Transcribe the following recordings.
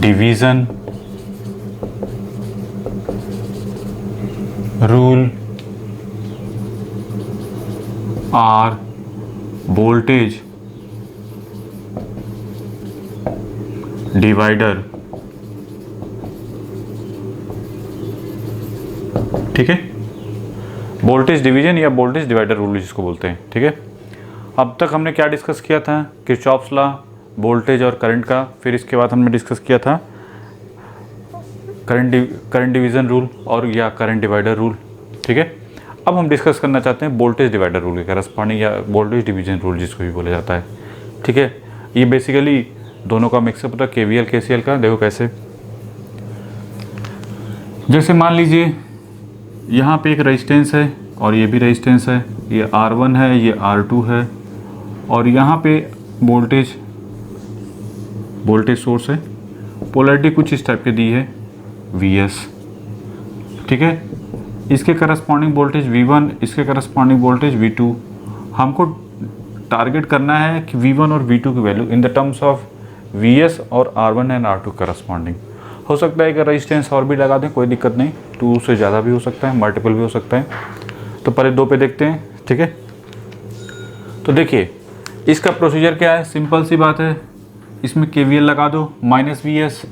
Division rule और voltage divider. ठीक है, वोल्टेज डिवीजन या वोल्टेज डिवाइडर रूल जिसको बोलते हैं। ठीक है, अब तक हमने क्या डिस्कस किया था? किरचॉफ्स लॉ, वोल्टेज और करंट का। फिर इसके बाद हमने डिस्कस किया था करंट डिवीज़न रूल और या करंट डिवाइडर रूल। ठीक है, अब हम डिस्कस करना चाहते हैं वोल्टेज डिवाइडर रूल के करस्पॉन्डिंग या वोल्टेज डिवीज़न रूल जिसको भी बोला जाता है। ठीक है, ये बेसिकली दोनों का मिक्सअप होता है, KVL KCL का। देखो कैसे, जैसे मान लीजिए यहाँ पे एक रेजिस्टेंस है और ये भी रेजिस्टेंस है, ये R1 है, ये R2 है, और यहाँ पे वोल्टेज सोर्स है। पोलैरिटी कुछ इस टाइप की दी है, VS। ठीक है, इसके करस्पॉन्डिंग वोल्टेज V1, इसके करस्पॉन्डिंग वोल्टेज V2। हमको टारगेट करना है कि V1 और V2 की value in the terms of VS और R1 एंड R2 करस्पॉन्डिंग। हो सकता है कि रेजिस्टेंस और भी लगा दें, कोई दिक्कत नहीं, 2 से ज़्यादा भी हो सकता है, मल्टीपल भी हो सकता है। तो पहले 2 पे देखते हैं। ठीक है, तो देखिए इसका प्रोसीजर क्या है, सिंपल सी बात है। इसमें KVL लगा दो, -VS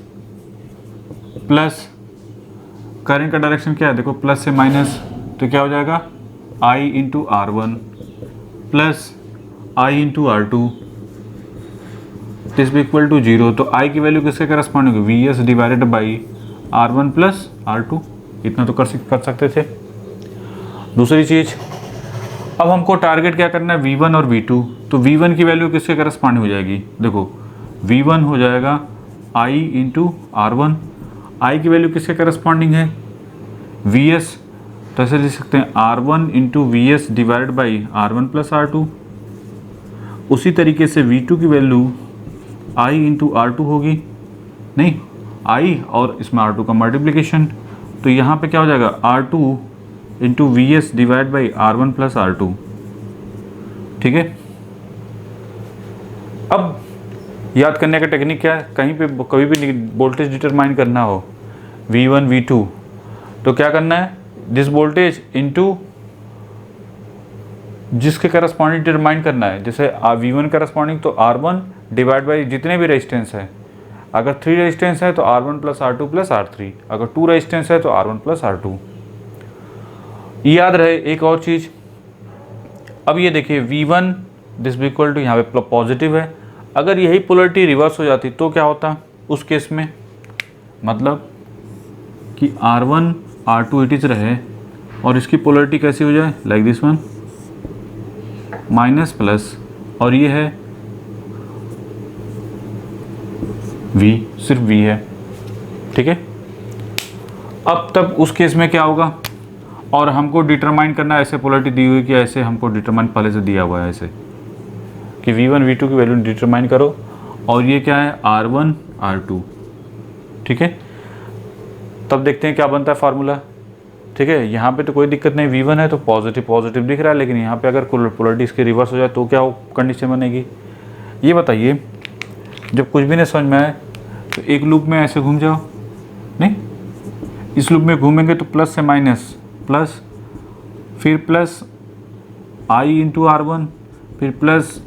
प्लस करंट का डायरेक्शन क्या है, देखो प्लस से माइनस, तो क्या हो जाएगा I into R1 plus I into R2 is equal to 0। तो I की वैल्यू किसके करस्पॉन्डिंग होगी, VS divided by R1 plus R2। इतना तो कर सकते थे। दूसरी चीज़, अब हमको टारगेट क्या करना है, V1 और V2। तो V1 की वैल्यू किसके करस्पॉन्डिंग हो जाएगी, देखो V1 हो जाएगा I इंटू R1। I की वैल्यू किसके करस्पॉन्डिंग है, VS। तो ऐसे लिख सकते हैं R1 into VS divided by R1 plus R2। उसी तरीके से V2 की वैल्यू I इंटू R2 होगी, नहीं I और इसमें R2 का मल्टीप्लिकेशन। तो यहाँ पे क्या हो जाएगा, R2 into VS divide by R1 plus R2। ठीक है, अब याद करने का टेक्निक क्या है, कहीं पे कभी भी वोल्टेज डिटरमाइन करना हो V1 V2, तो क्या करना है, दिस वोल्टेज इनटू जिसके करस्पॉन्डिंग डिटरमाइन करना है। जैसे V1 करस्पॉन्डिंग तो R1 डिवाइड बाई जितने भी रेजिस्टेंस है। अगर 3 रेजिस्टेंस है तो R1 plus R2 plus R3। अगर 2 रेजिस्टेंस है तो R1 प्लस R2। याद रहे एक और चीज़, अब ये देखिए V1 दिस इक्वल टू, यहाँ पे पॉजिटिव है। अगर यही पोलैरिटी रिवर्स हो जाती तो क्या होता उस केस में, मतलब कि R1 R2 इट इज रहे और इसकी पोलैरिटी कैसी हो जाए, like this one, minus plus, और ये है V, सिर्फ V है। ठीक है, अब तब उस केस में क्या होगा, और हमको डिटरमाइन करना है, ऐसे पोलैरिटी दी हुई कि ऐसे हमको डिटरमाइन पहले से दिया हुआ है ऐसे कि V1 V2 की वैल्यू डिटरमाइन करो, और ये क्या है R1 R2। ठीक है, तब देखते हैं क्या बनता है फार्मूला। ठीक है, यहाँ पे तो कोई दिक्कत नहीं, V1 है तो पॉजिटिव पॉजिटिव दिख रहा है, लेकिन यहाँ पे अगर पोलैरिटी इसकी रिवर्स हो जाए तो क्या कंडीशन बनेगी, ये बताइए। जब कुछ भी नहीं समझ में आए तो एक लूप में ऐसे घूम जाओ, नहीं इस लूप में घूमेंगे तो प्लस से माइनस, प्लस फिर प्लस I इंटू R1, फिर plus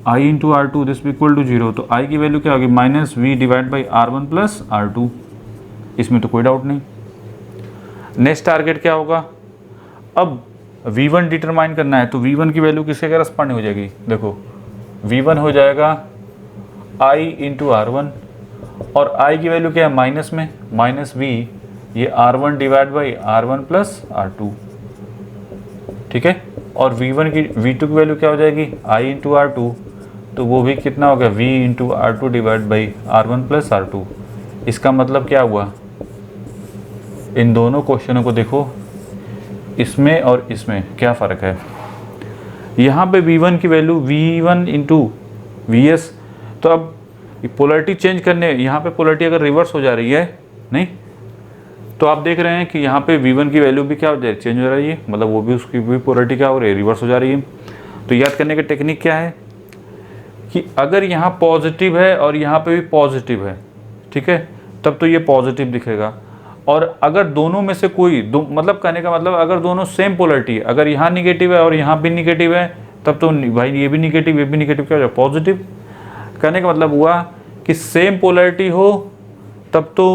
I into R2 this equal to 0। तो I की वैल्यू क्या होगी, minus V divide by R1 plus R2। इसमें तो कोई डाउट नहीं। नेक्स्ट टारगेट क्या होगा, अब V1 डिटरमाइन करना है, तो V1 की वैल्यू किसके करस्पॉन्डिंग हो जाएगी, देखो V1 हो जाएगा I इंटू R1, और I की वैल्यू क्या है माइनस में, माइनस V, ये R1 divide by R1 plus R2। ठीक है, और V2 की वैल्यू क्या हो जाएगी, I इंटू R2, तो वो भी कितना हो गया, V into R2 divide by R1 plus R2। इसका मतलब क्या हुआ, इन दोनों क्वेश्चनों को देखो, इसमें और इसमें क्या फ़र्क है। यहाँ पे V1 की वैल्यू V1 इंटू VS, तो अब पोलैरिटी चेंज करने, यहाँ पे पोलैरिटी अगर रिवर्स हो जा रही है, नहीं तो आप देख रहे हैं कि यहाँ पे V1 की वैल्यू भी क्या हो जा रही है, चेंज हो रही है, मतलब वो भी उसकी भी पोलैरिटी क्या हो रही है, रिवर्स हो जा रही है। तो याद करने का टेक्निक क्या है कि अगर यहाँ पॉजिटिव है और यहाँ पे भी पॉजिटिव है, ठीक है, तब तो ये पॉजिटिव दिखेगा। और अगर दोनों में से कोई मतलब कहने का मतलब अगर दोनों सेम पोलरिटी है, अगर यहाँ निगेटिव है और यहाँ भी निगेटिव है, तब तो भाई ये भी निगेटिव ये भी निगेटिव, क्या हो जाएगा पॉजिटिव। कहने का मतलब हुआ कि सेम पोलरिटी हो तब तो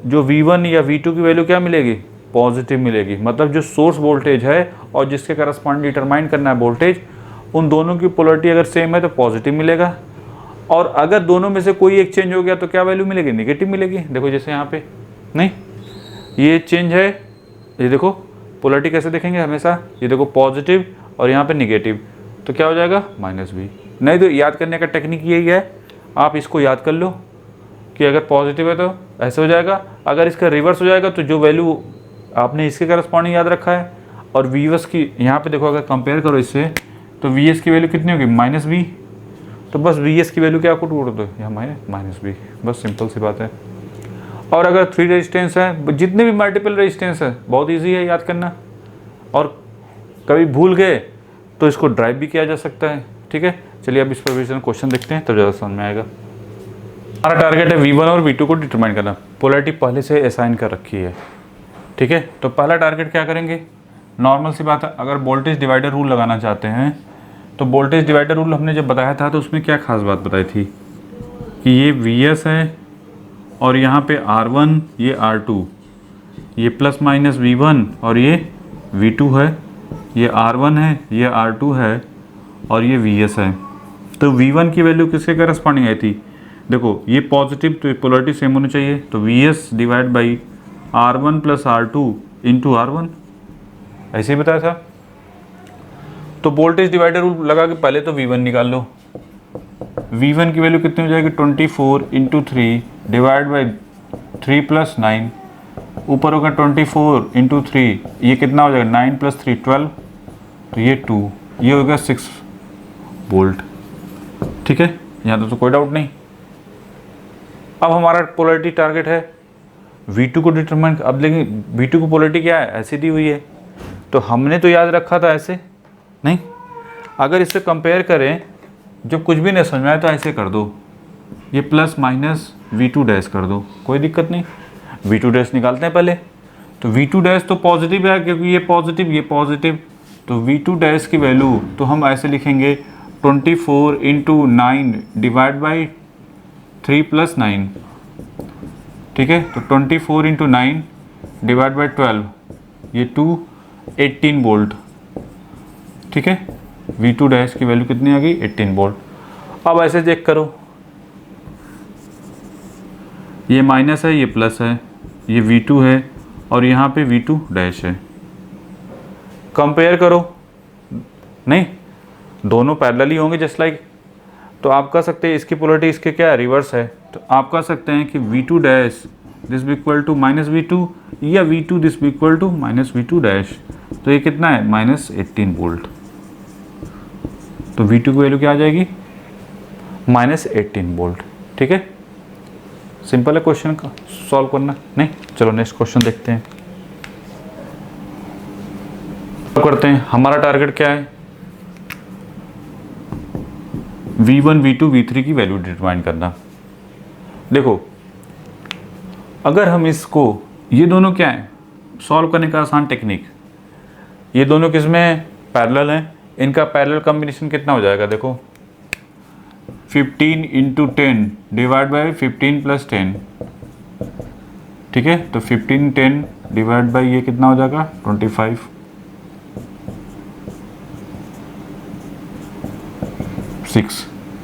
जो V1 या V2 की वैल्यू क्या मिलेगी, पॉजिटिव मिलेगी। मतलब जो सोर्स वोल्टेज है और जिसके करस्पॉन्डिंग डिटरमाइन करना है वोल्टेज, उन दोनों की पोलरिटी अगर सेम है तो पॉजिटिव मिलेगा। और अगर दोनों में से कोई एक चेंज हो गया तो क्या वैल्यू मिलेगी, निगेटिव मिलेगी। देखो जैसे यहाँ पे नहीं, ये चेंज है, ये देखो पोलरिटी कैसे देखेंगे हमेशा, ये देखो पॉजिटिव और यहाँ पे निगेटिव, तो क्या हो जाएगा -V। नहीं तो याद करने का टेक्निक यही है, आप इसको याद कर लो कि अगर पॉजिटिव है तो ऐसे हो जाएगा, अगर इसका रिवर्स हो जाएगा तो जो वैल्यू आपने इसके करस्पॉन्डिंग याद रखा है और VS की यहाँ पे देखो अगर कंपेयर करो इससे तो VS की वैल्यू कितनी होगी, -V। तो बस VS की वैल्यू क्या को दो यहाँ -V, बस सिंपल सी बात है। और अगर 3 रेजिस्टेंस है, जितने भी मल्टीपल रेजिस्टेंस है, बहुत ईजी है याद करना, और कभी भूल गए तो इसको ड्राइव भी किया जा सकता है। ठीक है, चलिए अब इस पर विजन क्वेश्चन देखते हैं तब ज़्यादा समझ में आएगा। हमारा टारगेट है V1 और V2 को डिटरमाइन करना। पोलरिटी पहले से असाइन कर रखी है। ठीक है, तो पहला टारगेट क्या करेंगे, नॉर्मल सी बात है, अगर वोल्टेज डिवाइडर रूल लगाना चाहते हैं तो वोल्टेज डिवाइडर रूल हमने जब बताया था तो उसमें क्या खास बात बताई थी कि ये VS है और यहाँ पे R1 ये R2, ये प्लस माइनस V1 और ये V2 है, ये R1 है ये R2 है और ये VS है। तो V1 की वैल्यू किसके करस्पॉन्डिंग आई थी, देखो ये पॉजिटिव तो पोलरिटी सेम होनी चाहिए, तो VS divide by R1 plus R2 into R1, ऐसे ही बताया था। तो वोल्टेज डिवाइडर रूल लगा के पहले तो V1 निकाल लो। V1 की वैल्यू कितनी हो जाएगी, 24 इंटू 3 डिवाइड बाई 3 प्लस 9, ऊपर होगा 24 इंटू 3, ये कितना हो जाएगा 9 प्लस 3 12, तो ये 2, ये हो गया 6 वोल्ट। ठीक है, यहाँ तो कोई डाउट नहीं। अब हमारा पोलरिटी टारगेट है V2 को डिटरमाइन। अब लेकिन V2 को पोलरिटी क्या है, ऐसी दी हुई है, तो हमने तो याद रखा था ऐसे नहीं। अगर इससे कंपेयर करें, जब कुछ भी नहीं समझ में आए तो ऐसे कर दो, ये प्लस माइनस V2 डैश कर दो, कोई दिक्कत नहीं। V2 डैश निकालते हैं पहले, तो V2 डैश तो पॉजिटिव है क्योंकि ये पॉजिटिव, तो V2 डैश की वैल्यू तो हम ऐसे लिखेंगे 24 इंटू 9 डिवाइड बाई 3 प्लस 9। ठीक है, तो 24 इंटू 9 डिवाइड बाई 12, ये 2 18 वोल्ट। ठीक है, V2 डैश की वैल्यू कितनी आ गई, 18 वोल्ट। अब ऐसे चेक करो, ये माइनस है ये प्लस है, ये V2 है और यहाँ पे V2 डैश है। कंपेयर करो, नहीं दोनों पैरेलल ही होंगे जस्ट लाइक, तो आप कह सकते हैं इसकी पोलरिटी इसके क्या है, रिवर्स है, तो आप कह सकते हैं कि V2 डैश दिस भी इक्वल टू माइनस V2 या V2 दिस भी equal to minus V2 dash. तो ये कितना है, -18 वोल्ट। तो V2 की वैल्यू क्या आ जाएगी, -18 वोल्ट। ठीक है, सिंपल है क्वेश्चन का सॉल्व करना। नहीं, चलो नेक्स्ट क्वेश्चन देखते हैं, करते हैं। हमारा टारगेट क्या है, V1 V2 V3 की वैल्यू डिटरमाइन करना। देखो अगर हम इसको, ये दोनों क्या है, सॉल्व करने का आसान टेक्निक, ये दोनों किसमें पैरेलल हैं, इनका पैरेलल कॉम्बिनेशन कितना हो जाएगा, देखो 15 इंटू 10 डिवाइड बाई 15 प्लस 10। ठीक है, तो 15 10 डिवाइड बाई ये कितना हो जाएगा 25।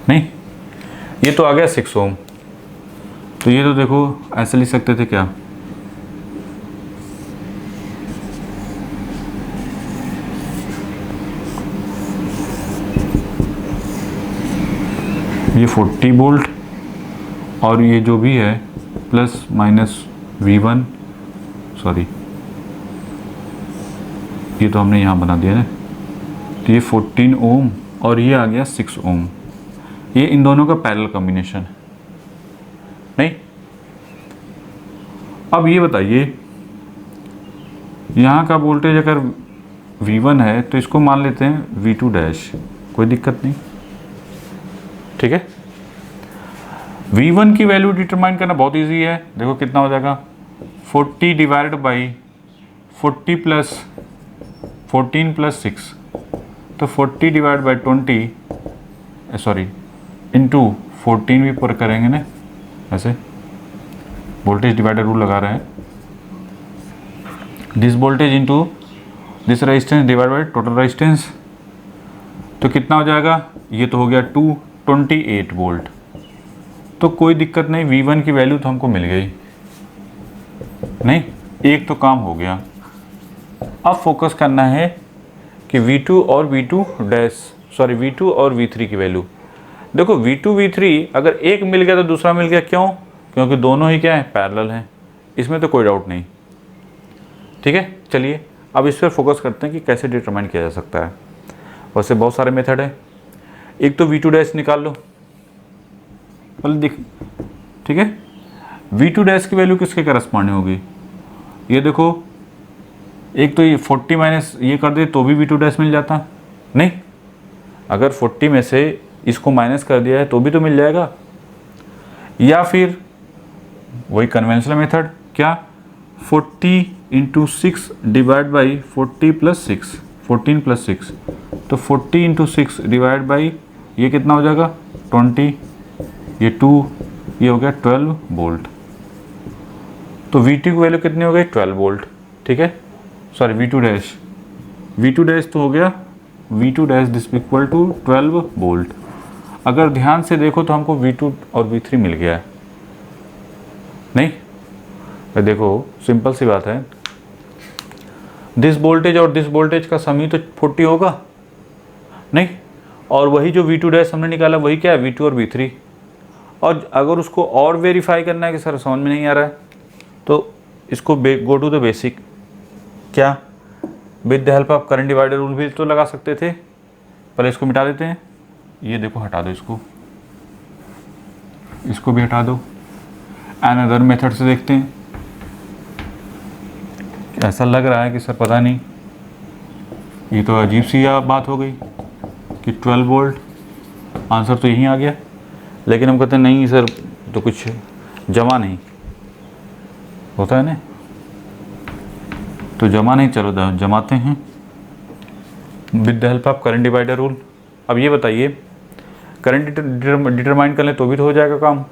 नहीं, ये तो आ गया 6 ओम। तो ये तो देखो ऐसे लिख सकते थे क्या, ये 40 वोल्ट और ये जो भी है प्लस माइनस V1, सॉरी ये तो हमने यहाँ बना दिया ना, तो ये 14 ओम और ये आ गया 6 ओम। ये इन दोनों का पैरेलल कॉम्बिनेशन है। नहीं, अब ये बताइए यहाँ का वोल्टेज अगर V1 है तो इसको मान लेते हैं V2 डैश, कोई दिक्कत नहीं। ठीक है, V1 की वैल्यू डिटरमाइन करना बहुत इजी है। देखो कितना हो जाएगा, 40 डिवाइड बाई 40 प्लस 14 प्लस 6, तो 40 डिवाइड बाई 20 सॉरी इंटू 14 भी पर करेंगे ना, ऐसे वोल्टेज डिवाइडर रूल लगा रहे हैं। This voltage into this resistance divide by total resistance, तो कितना हो जाएगा, ये तो हो गया 228 वोल्ट। तो कोई दिक्कत नहीं, V1 की वैल्यू तो हमको मिल गई, नहीं एक तो काम हो गया। अब फोकस करना है कि V2 और V2 और V3 की वैल्यू। देखो V2 V3 अगर एक मिल गया तो दूसरा मिल गया, क्यों? क्योंकि दोनों ही क्या है, पैरेलल हैं, इसमें तो कोई डाउट नहीं। ठीक है, चलिए अब इस पर फोकस करते हैं कि कैसे डिटरमाइन किया जा सकता है। वैसे बहुत सारे मेथड है। एक तो V2 डैश निकाल लो पहले देख, ठीक है। V2 डैश की वैल्यू किसके करस्पॉन्डिंग होगी, ये देखो, एक तो ये 40 माइनस ये कर दे तो भी V2 डैश मिल जाता, नहीं अगर 40 में से इसको माइनस कर दिया है तो भी तो मिल जाएगा। या फिर वही कन्वेंशनल मेथड, क्या 40 into 6 divide by 40 plus 6, 14 plus 6, तो 40 इंटू 6 डिवाइड बाई ये कितना हो जाएगा 20, ये 2, ये हो गया 12 वोल्ट। तो V2 की वैल्यू कितनी हो गई, 12 वोल्ट। ठीक है, सॉरी V2 डैश तो हो गया V2 dash this equal to 12 volt. अगर ध्यान से देखो तो हमको V2 और V3 मिल गया है, नहीं देखो सिंपल सी बात है, दिस वोल्टेज और दिस वोल्टेज का सम ही तो 40 होगा, नहीं, और वही जो V2 डैश हमने निकाला वही क्या है, V2 और V3। और अगर उसको और वेरीफाई करना है कि सर समझ में नहीं आ रहा है, तो इसको गो टू द बेसिक, क्या with the help of current divider rule भी तो लगा सकते थे। पहले इसको मिटा देते हैं, ये देखो हटा दो, इसको भी हटा दो। अनदर मेथड से देखते हैं, ऐसा लग रहा है कि सर पता नहीं, ये तो अजीब सी बात हो गई कि 12 वोल्ट, आंसर तो यहीं आ गया, लेकिन हम कहते हैं नहीं सर तो कुछ जमा नहीं होता है ना, तो जमा नहीं, चलो जमाते हैं with the help of current divider rule. अब ये बताइए, करंट डिटरमाइन कर लें तो भी तो हो जाएगा काम।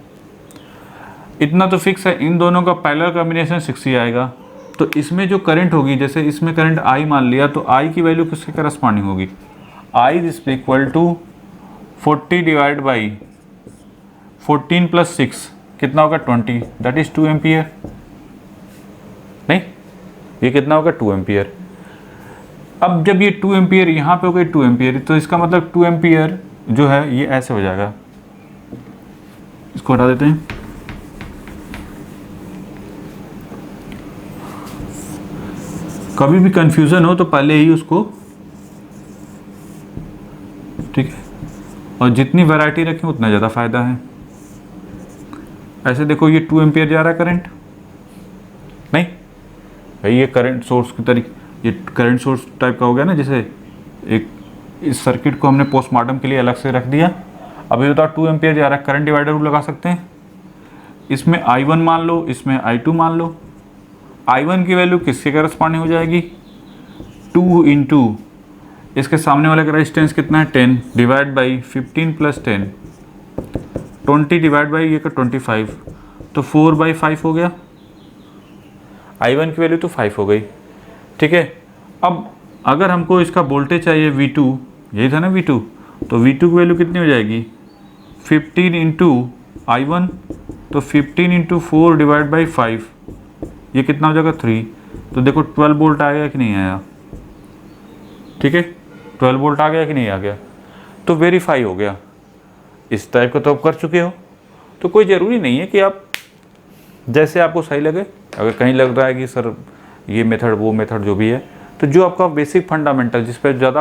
इतना तो फिक्स है, इन दोनों का पैरेलल कॉम्बिनेशन 6 ही आएगा। तो इसमें जो करंट होगी, जैसे इसमें करंट I मान लिया, तो I की वैल्यू किसके करस्पॉन्डिंग होगी, I is equal to 40 divide by 14 plus 6 कितना होगा 20, दैट इज 2 एम्पियर, नहीं ये कितना होगा 2 एम्पियर। अब जब ये 2 एम्पियर यहाँ पे हो गई 2 एम्पियर, तो इसका मतलब 2 एम्पियर जो है ये ऐसे हो जाएगा, इसको हटा देते हैं। कभी भी कंफ्यूजन हो तो पहले ही उसको, ठीक है, और जितनी वैरायटी रखें उतना ज़्यादा फायदा है। ऐसे देखो ये 2 एम्पियर जा रहा है करंट, नहीं भाई ये करंट सोर्स की तरीके, ये करंट सोर्स टाइप का हो गया ना, जैसे एक इस सर्किट को हमने पोस्टमार्टम के लिए अलग से रख दिया। अभी बताओ 2 एम्पियर जा रहा है, करंट डिवाइडर रूल लगा सकते हैं, इसमें I1 मान लो, इसमें I2 मान लो। I1 की वैल्यू किसके करस्पॉन्डिंग हो जाएगी, 2 इंटू इसके सामने वाले का रेजिस्टेंस कितना है 10 divide by 15 plus 10, 20 divide by ये का 25, तो 4/5 हो गया। I1 की वैल्यू तो 5 हो गई, ठीक है। अब अगर हमको इसका वोल्टेज चाहिए V2, यही था ना V2, तो V2 की वैल्यू कितनी हो जाएगी 15 इंटू I1, तो 15 इंटू 4 डिवाइड बाई 5, ये कितना हो जाएगा 3। तो देखो 12 वोल्ट आ गया कि नहीं आया, ठीक है, 12 वोल्ट आ गया कि नहीं आ गया, तो वेरीफाई हो गया। इस टाइप का तो आप कर चुके हो, तो कोई ज़रूरी नहीं है कि आप जैसे आपको सही लगे। अगर कहीं लग रहा है कि सर ये मेथड वो मेथड जो भी है, तो जो आपका बेसिक फंडामेंटल जिस पर ज़्यादा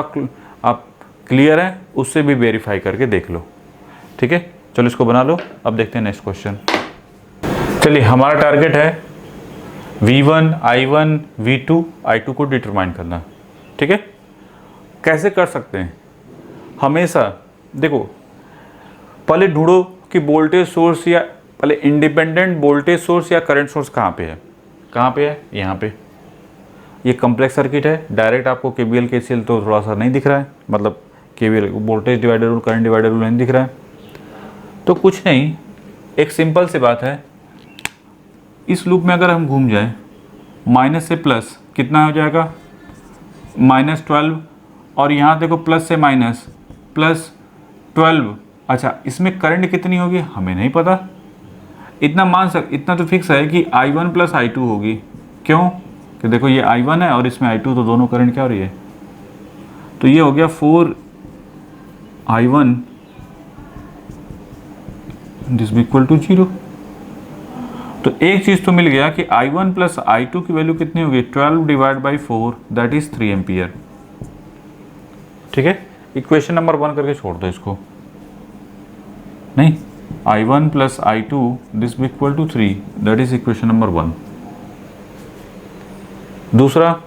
आप क्लियर हैं उससे भी वेरीफाई करके देख लो, ठीक है। चलो इसको बना लो। अब देखते हैं नेक्स्ट क्वेश्चन। चलिए हमारा टारगेट है V1, I1, V2, I2 को डिटरमाइन करना, ठीक है। कैसे कर सकते हैं, हमेशा देखो पहले ढूंढो कि वोल्टेज सोर्स या पहले इंडिपेंडेंट वोल्टेज सोर्स या करंट सोर्स कहाँ पे है, कहाँ पे है, यहाँ पे। ये कॉम्प्लेक्स सर्किट है, डायरेक्ट आपको केवीएल केसीएल तो थोड़ा सा नहीं दिख रहा है, मतलब KVL voltage divider rule current divider rule नहीं दिख रहा है। तो कुछ नहीं, एक सिंपल सी बात है, इस लूप में अगर हम घूम जाएं माइनस से प्लस कितना हो जाएगा -12, और यहाँ देखो प्लस से माइनस +12। अच्छा, इसमें करंट कितनी होगी हमें नहीं पता, इतना तो फिक्स है कि I1 + I2 होगी। क्यों कि देखो ये I1 है और इसमें I2, तो दोनों करंट क्या हो रही है, तो ये हो गया 4I1 दिस इक्वल टू 0। तो एक चीज़ तो मिल गया कि I1 + I2 की वैल्यू कितनी होगी 12/4 दैट इज 3 एम्पियर। ठीक है, इक्वेशन नंबर 1 करके छोड़ दो इसको, नहीं I1 + I2 this equal to 3 that is equation number 1। दूसरा,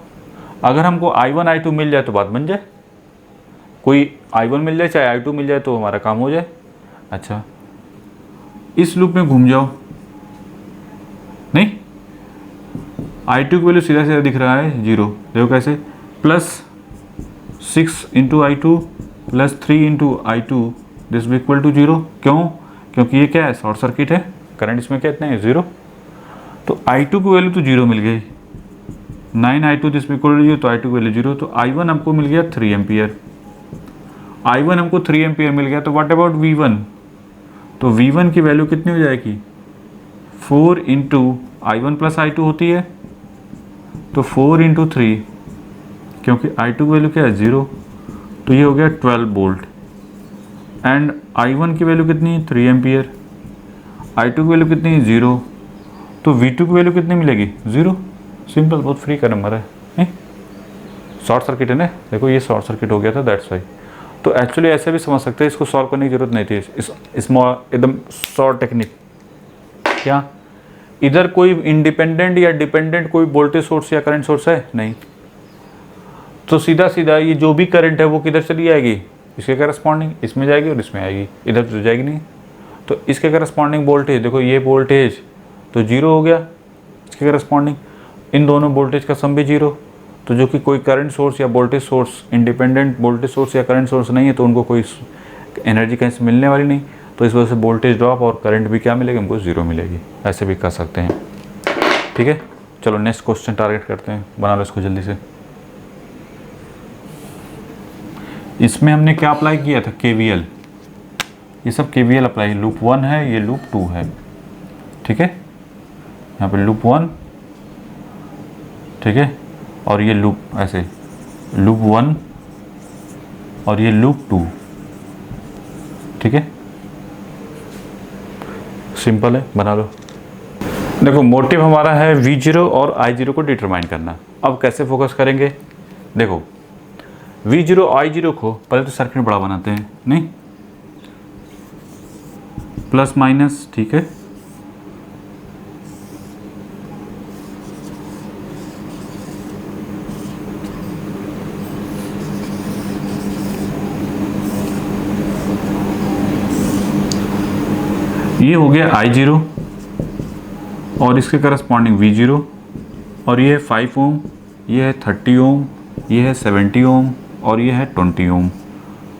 अगर हमको I1 I2 मिल जाए तो बात बन जाए, कोई I1 मिल जाए चाहे I2 मिल जाए तो हमारा काम हो जाए। अच्छा, इस लूप में घूम जाओ, नहीं I2 की वैल्यू सीधा सीधा दिख रहा है 0, देखो कैसे, +6 × I2 +3 × I2 this equal to 0। क्यों, क्योंकि ये क्या है, शॉर्ट सर्किट है, करंट इसमें क्या इतना है 0, तो I2 की वैल्यू तो 0 मिल गई, 9I2 दिस इक्वल टू 0, तो I2 की वैल्यू 0, तो I1 हमको मिल गया 3 एम्पियर। I1 हमको 3 एम्पियर मिल गया, तो व्हाट अबाउट V1, तो V1 की वैल्यू कितनी हो जाएगी 4 × I1 + I2 होती है, तो 4 × 3, क्योंकि I2 की वैल्यू क्या है 0, तो ये हो गया 12 वोल्ट। एंड I1 की वैल्यू कितनी है 3 एम्पियर, I2 की वैल्यू कितनी है 0, तो V2 की वैल्यू कितनी मिलेगी 0। सिंपल, बहुत फ्री का नंबर है, शॉर्ट सर्किट है ना, देखो ये शॉर्ट सर्किट हो गया था, दैट्स वाई। तो एक्चुअली ऐसे भी समझ सकते हैं, इसको सॉल्व करने की जरूरत नहीं थी, स्मॉल एकदम शॉर्ट टेक्निक। क्या इधर कोई इंडिपेंडेंट या डिपेंडेंट कोई वोल्टेज सोर्स या करंट सोर्स है नहीं, तो सीधा सीधा ये जो भी करंट है वो किधर चली जाएगी, इसके करस्पॉन्डिंग इसमें जाएगी और इसमें आएगी, इधर तो जाएगी नहीं। तो इसके करस्पॉन्डिंग वोल्टेज देखो, ये वोल्टेज तो 0 हो गया, इसके करस्पॉन्डिंग इन दोनों वोल्टेज का सम भी 0, तो जो कि कोई करंट सोर्स या voltage source, independent voltage source या करंट सोर्स नहीं है, तो उनको कोई एनर्जी कहीं से मिलने वाली नहीं, तो इस वजह से वोल्टेज ड्रॉप और करंट भी क्या मिलेगी हमको 0 मिलेगी। ऐसे भी कर सकते हैं। ठीक है, चलो नेक्स्ट क्वेश्चन टारगेट करते हैं, बना लो इसको जल्दी से। इसमें हमने क्या अप्लाई किया था, KVL, ये सब KVL अप्लाई, लूप 1 है, ये लूप 2 है। ठीक है, यहाँ पे लूप 1, ठीक है, और ये लूप ऐसे लूप 1 और ये लूप 2। ठीक है, सिंपल है, बना लो। देखो मोटिव हमारा है V0 और I0 को डिटरमाइन करना। अब कैसे फोकस करेंगे, देखो V0 I0 को पहले तो सर्किट बड़ा बनाते हैं, नहीं प्लस माइनस, ठीक है, ये हो गया I0 और इसके करस्पॉन्डिंग V0, और ये है 5 ओम, ये है 30 ओम, ये है 70 ओम, और ये है 20 ओम,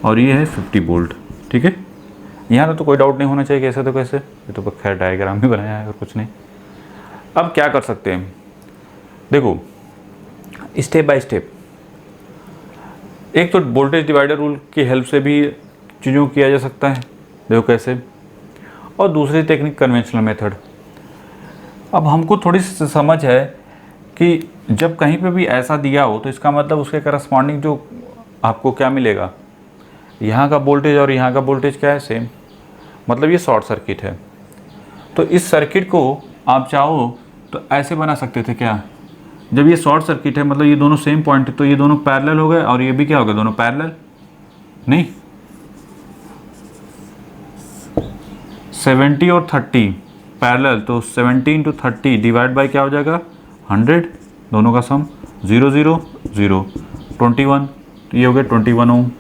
और ये है 50 वोल्ट। ठीक है, यहाँ तो कोई डाउट नहीं होना चाहिए, कैसे तो कैसे, ये तो खैर डायग्राम भी बनाया है और कुछ नहीं। अब क्या कर सकते हैं, देखो स्टेप बाय स्टेप, एक तो वोल्टेज डिवाइडर रूल की हेल्प से भी चीज़ों को किया जा सकता है, देखो कैसे, और दूसरी टेक्निक कन्वेंशनल मेथड। अब हमको थोड़ी सी समझ है कि जब कहीं पे भी ऐसा दिया हो तो इसका मतलब उसके करस्पॉन्डिंग जो आपको क्या मिलेगा, यहाँ का वोल्टेज और यहाँ का वोल्टेज क्या है, सेम, मतलब ये शॉर्ट सर्किट है। तो इस सर्किट को आप चाहो तो ऐसे बना सकते थे, क्या, जब ये शॉर्ट सर्किट है मतलब ये दोनों सेम पॉइंट है, तो ये दोनों पैरेलल हो गए, और ये भी क्या हो गया, दोनों पैरेलल, नहीं 70 और 30 पैरेलल, तो 70 × 30 डिवाइड बाय क्या हो जाएगा 100, दोनों का सम 0 0 0 21, तो ये हो गया 21 ओम।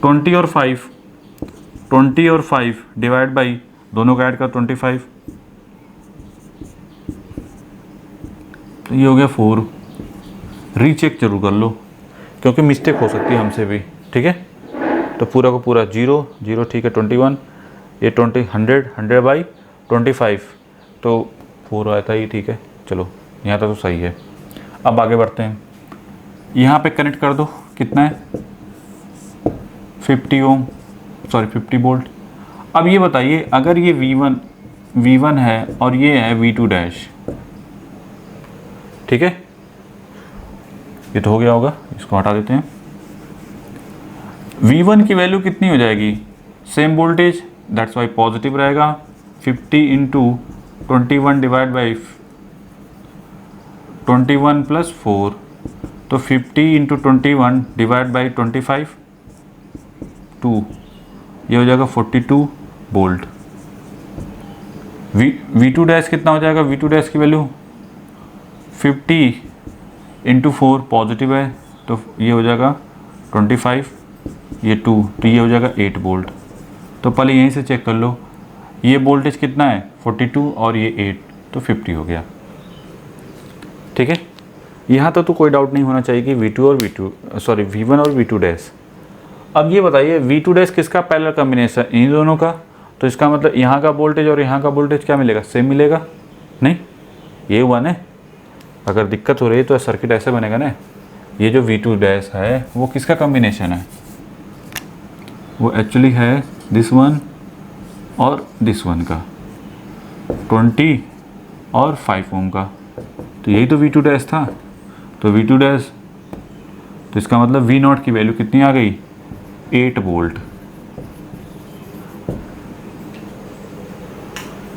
20 और 5 डिवाइड बाई दोनों का ऐड कर 25, तो ये हो गया 4। रीचेक जरूर कर लो क्योंकि मिस्टेक हो सकती है हमसे भी, ठीक है। तो पूरा को पूरा 0 0, ठीक है 21, ये 100 बाई 25, तो 4 आता ही, ठीक है। चलो यहाँ तक तो सही है। अब आगे बढ़ते हैं, यहाँ पे कनेक्ट कर दो, कितना है 50 वोल्ट। अब ये बताइए अगर ये V1 है और ये है V2 डैश, ठीक है, ये तो हो गया होगा, इसको हटा देते हैं। V1 की वैल्यू कितनी हो जाएगी, same voltage, that's why positive रहेगा। 50 इंटू 21 डिवाइड बाई 21 प्लस 4, तो 50 इंटू 21 डिवाइड बाई 25, 2, ये हो जाएगा 42 वोल्ट। V2 डैश कितना हो जाएगा, V2 डैश की वैल्यू 50 इंटू 4 पॉजिटिव है, तो ये हो जाएगा 25, ये 2, तो ये हो जाएगा 8 वोल्ट। तो पहले यहीं से चेक कर लो, ये वोल्टेज कितना है 42 और ये 8, तो 50 हो गया, ठीक है। यहाँ तो कोई डाउट नहीं होना चाहिए कि V1 और V2 डैश। अब ये बताइए V2 डैश किसका पैरेलल कॉम्बिनेशन, इन दोनों का, तो इसका मतलब यहाँ का वोल्टेज और यहाँ का वोल्टेज क्या मिलेगा, सेम मिलेगा, नहीं ये हुआ ना। अगर दिक्कत हो रही है तो सर्किट ऐसे बनेगा ना, ये जो V2 डैश है वो किसका कॉम्बिनेशन है, वो एक्चुअली है दिस वन और दिस वन का, 20 और 5 ओम का, तो यही तो V2 डैश था। तो V2 डैश, तो इसका मतलब V0 की वैल्यू कितनी आ गई, 8 वोल्ट,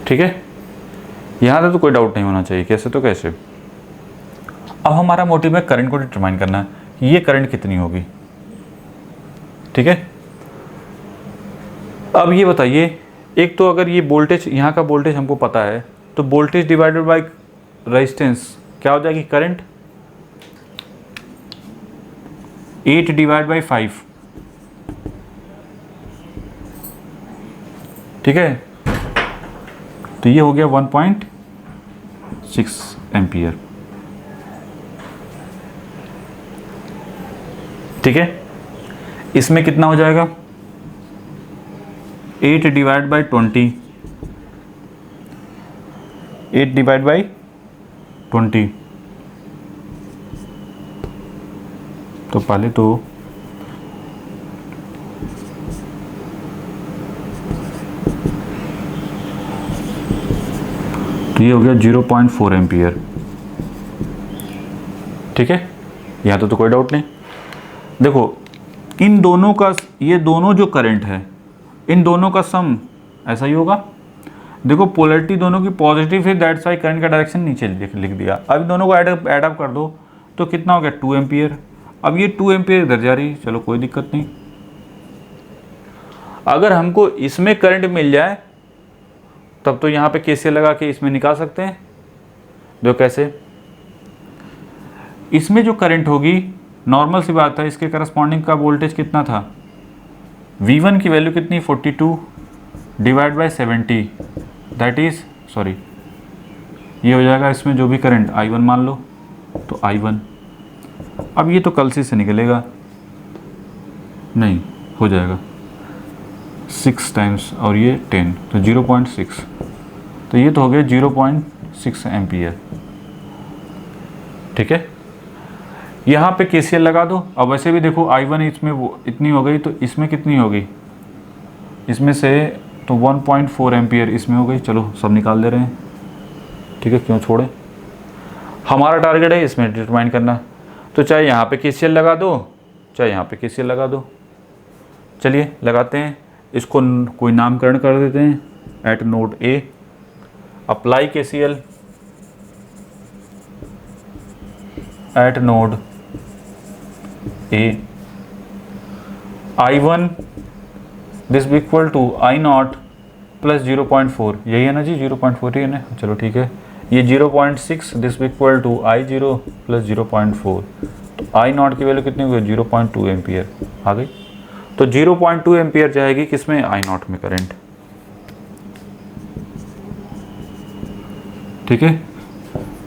ठीक है। यहाँ तक तो कोई डाउट नहीं होना चाहिए, कैसे तो कैसे। अब हमारा मोटिव है करंट को डिटरमाइन करना कि ये करंट कितनी होगी, ठीक है। अब ये बताइए, एक तो अगर ये वोल्टेज, यहाँ का वोल्टेज हमको पता है, तो वोल्टेज डिवाइडेड बाय रेजिस्टेंस क्या हो जाएगी, करंट 8 डिवाइड बाई 5, ठीक है, तो ये हो गया 1.6 एम्पियर, ठीक है। इसमें कितना हो जाएगा, 8 डिवाइड बाई 20, 8 डिवाइड बाई 20, तो पहले तो ये हो गया 0.4 एम्पियर, ठीक है। यहाँ तो कोई डाउट नहीं। देखो इन दोनों का, ये दोनों जो करंट है इन दोनों का सम ऐसा ही होगा। देखो पोलैरिटी दोनों की पॉजिटिव है, दैट्स वाई करंट का डायरेक्शन नीचे लिख दिया। अब दोनों को ऐड अप कर दो तो कितना हो गया, 2 एम्पियर। अब ये 2 एम्पियर इधर जा रही, चलो कोई दिक्कत नहीं। अगर हमको इसमें करंट मिल जाए तब तो यहाँ पे केसीएल लगा के इसमें निकाल सकते हैं। जो कैसे, इसमें जो करंट होगी, नॉर्मल सी बात है, इसके करस्पॉन्डिंग का वोल्टेज कितना था, V1 की वैल्यू कितनी, 42 divide by 70, that is sorry, ये हो जाएगा इसमें जो भी करंट I1 मान लो, तो I1। अब ये तो कलसी से निकलेगा, नहीं हो जाएगा 6 टाइम्स और ये 10, तो 0.6, तो ये तो हो गया 0.6 एम्पियर, ठीक है। यहाँ पे केसीएल लगा दो। अब वैसे भी देखो I1 इसमें वो इतनी हो गई, तो इसमें कितनी होगी, इसमें से तो 1.4 एम्पियर इसमें हो गई। चलो सब निकाल दे रहे हैं, ठीक है, क्यों छोड़े, हमारा टारगेट है इसमें डिटरमाइन करना। तो चाहे यहाँ पे केसीएल लगा दो, चाहे यहाँ पे केसीएल लगा दो। चलिए लगाते हैं, इसको कोई नामकरण कर देते हैं, at node A apply KCL at node A, I1 this B equal to I0 plus 0.4, यही है ना जी, 0.4 ही है ना, चलो ठीक है। ये 0.6 this B equal to I0 plus 0.4, तो I0 की वैल्यू कितनी हुई, 0.2 एम्पियर आ गई। तो 0.2 एम्पियर जाएगी किसमें, I0 में करंट। ठीक है।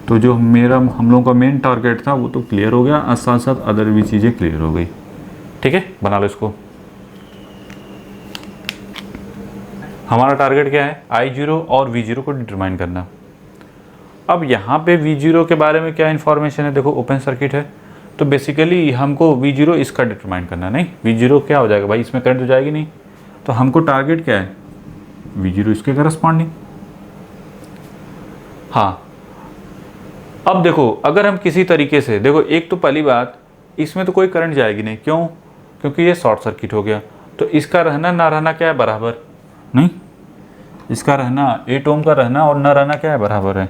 तो जो हम लोगों का मेन टारगेट था वो तो क्लियर हो गया और साथ साथ अदर भी चीज़ें क्लियर हो गई। ठीक है, बना लो इसको। हमारा टारगेट क्या है, I0 और V0 को डिटरमाइन करना। अब यहाँ पे V0 के बारे में क्या इन्फॉर्मेशन है, देखो ओपन सर्किट है तो बेसिकली हमको V0 इसका डिटरमाइन करना। नहीं, V0 क्या हो जाएगा भाई, इसमें करंट तो जाएगी नहीं, तो हमको टारगेट क्या है, V0 इसके करस्पॉन्डिंग। हाँ, अब देखो अगर हम किसी तरीके से देखो, एक तो पहली बात इसमें तो कोई करंट जाएगी नहीं, क्यों, क्योंकि ये शॉर्ट सर्किट हो गया। तो इसका रहना ना रहना क्या है, बराबर। नहीं, इसका रहना 8 ओम का रहना और ना रहना क्या है, बराबर है।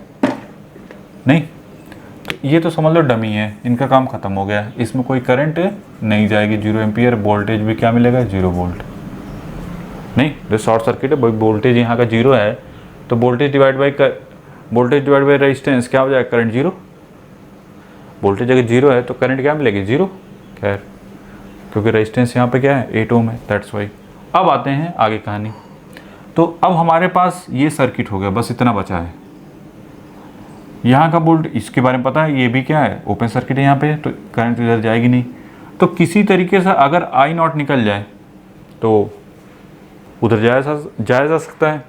नहीं, तो ये तो समझ लो डमी है, इनका काम खत्म हो गया, इसमें कोई करंट नहीं जाएगी, 0 एम्पियर। वोल्टेज भी क्या मिलेगा, 0 वोल्ट। नहीं, जो शॉर्ट सर्किट है वोल्टेज यहाँ का 0 है, तो वोल्टेज डिवाइड बाई रेजिस्टेंस क्या हो जाएगा, करंट 0। वोल्टेज अगर 0 है तो करंट क्या मिलेगी, 0। खैर, क्योंकि रेजिस्टेंस यहाँ पे क्या है, 8 ओम है, दैट्स वाई। अब आते हैं आगे कहानी। तो अब हमारे पास ये सर्किट हो गया, बस इतना बचा है। यहाँ का वोल्ट इसके बारे में पता है, ये भी क्या है, ओपन सर्किट है यहाँ पे, तो करंट इधर जाएगी नहीं। तो किसी तरीके से अगर I0 निकल जाए तो उधर जाया जा सकता है।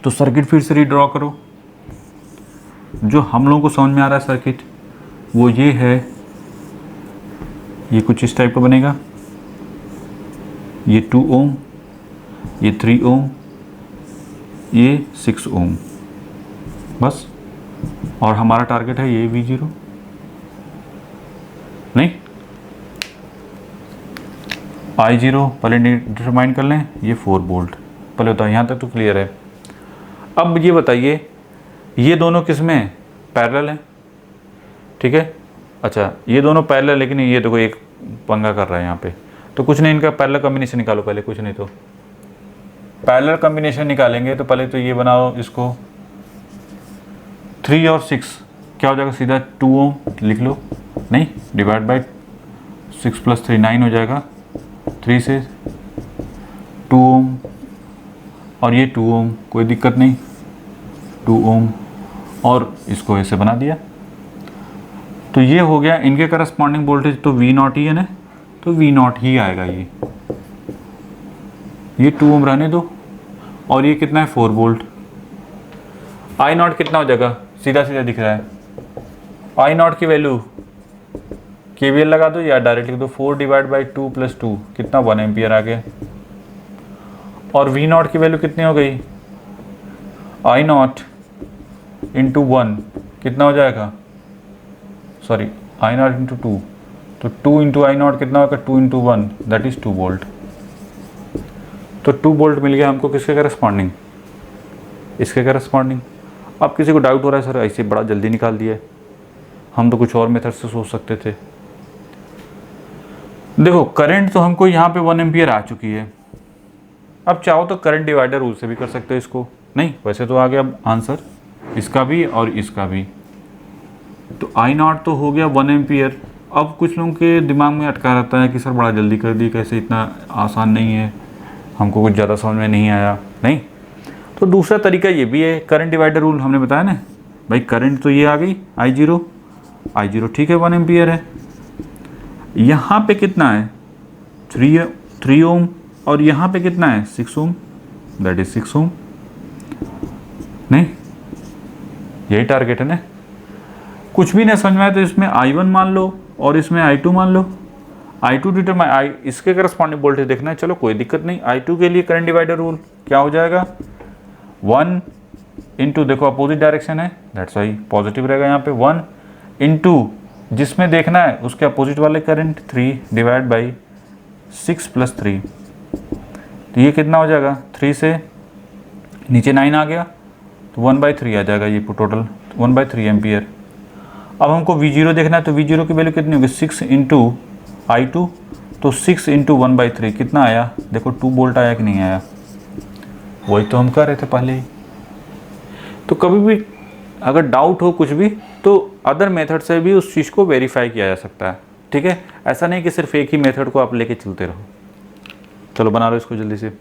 तो सर्किट फिर से रीड्रॉ करो। जो हम लोगों को समझ में आ रहा है सर्किट वो ये है, ये कुछ इस टाइप का बनेगा, ये 2 ओम, ये 3 ओम, ये 6 ओम, बस। और हमारा टारगेट है ये V0। नहीं, I0 पहले डिटरमाइन कर लें, ये 4 वोल्ट पहले बताओ, यहाँ तक तो क्लियर है। अब ये बताइए, ये दोनों किस में पैरेलल हैं, ठीक है। अच्छा, ये दोनों पैरेलल, लेकिन ये देखो एक पंगा कर रहा है यहाँ पे, तो कुछ नहीं, इनका पैरेलल कॉम्बिनेशन निकालो पहले, कुछ नहीं तो पैरेलल कॉम्बिनेशन निकालेंगे तो पहले तो ये बनाओ इसको, 3 और 6 क्या हो जाएगा, सीधा 2 ओम लिख लो। नहीं, डिवाइड बाई 6 + 3 9 हो जाएगा, 3 से 2 ओम और ये 2 ओम, कोई दिक्कत नहीं, 2 ओम, और इसको ऐसे बना दिया। तो ये हो गया इनके करस्पॉन्डिंग वोल्टेज, तो V0 ही है ना, तो V0 ही आएगा। ये 2 ओम रहने दो, और ये कितना है, 4 वोल्ट। I0 कितना हो जाएगा, सीधा सीधा दिख रहा है, I0 की वैल्यू KVL लगा दो या डायरेक्ट लिख दो, 4 डिवाइड बाई 2 + 2 कितना, 1 एम्पियर आ गया। और V0 की वैल्यू कितनी हो गई, I0 इंटू 1 कितना हो जाएगा, सॉरी I0 इंटू 2, तो 2 इंटू I0 कितना होगा, 2 इंटू 1 दैट इज़ 2 वोल्ट। तो 2 वोल्ट मिल गया हमको, किसके करस्पॉन्डिंग, इसके करस्पॉन्डिंग। अब किसी को डाउट हो रहा है, सर ऐसे बड़ा जल्दी निकाल दिया है, हम तो कुछ और मेथड से सोच सकते थे। देखो करंट तो हमको यहाँ पे 1 एम्पियर आ चुकी है, अब चाहो तो करंट डिवाइडर रूल से भी कर सकते हो इसको। नहीं, वैसे तो आ गया आंसर इसका भी और इसका भी। तो I0 तो हो गया 1 एम्पियर। अब कुछ लोगों के दिमाग में अटका रहता है कि सर बड़ा जल्दी कर दी, कैसे, इतना आसान नहीं है, हमको कुछ ज़्यादा समझ में नहीं आया। नहीं, तो दूसरा तरीका ये भी है, करंट डिवाइडर रूल हमने बताया ना भाई, करंट तो ये आ गई I0 ठीक है, 1 एम्पियर है। यहाँ पे कितना है, 3 ओम, और यहाँ पे कितना है, 6 ओम, दैट इज 6 ओम। नहीं, यही टारगेट है ना। कुछ भी नहीं समझ में आए तो इसमें I1 मान लो और इसमें I2 मान लो। I2 डिटरमाइन, इसके करस्पॉन्डिंग वोल्टेज देखना है, चलो कोई दिक्कत नहीं। I2 के लिए करंट डिवाइडर रूल क्या हो जाएगा, 1 इंटू, देखो अपोजिट डायरेक्शन है, दैट्स वाई पॉजिटिव रहेगा यहाँ पे, 1 इंटू जिसमें देखना है उसके अपोजिट वाले करंट, 3 डिवाइड बाई 6 + 3, तो ये कितना हो जाएगा, 3 से नीचे 9 आ गया, तो 1/3 आ जाएगा ये टोटल, 1/3 एम्पियर। अब हमको V0 देखना है, तो V0 की वैल्यू कितनी होगी, 6 इंटू I2, तो 6 इंटू 1/3 कितना आया, देखो 2 वोल्ट आया कि नहीं आया, वही तो हम कर रहे थे पहले ही। तो कभी भी अगर डाउट हो कुछ भी, तो अदर मेथड से भी उस चीज़ को वेरीफाई किया जा सकता है, ठीक है। ऐसा नहीं कि सिर्फ एक ही मेथड को आप लेके चलते रहो। चलो बना लो इसको जल्दी से।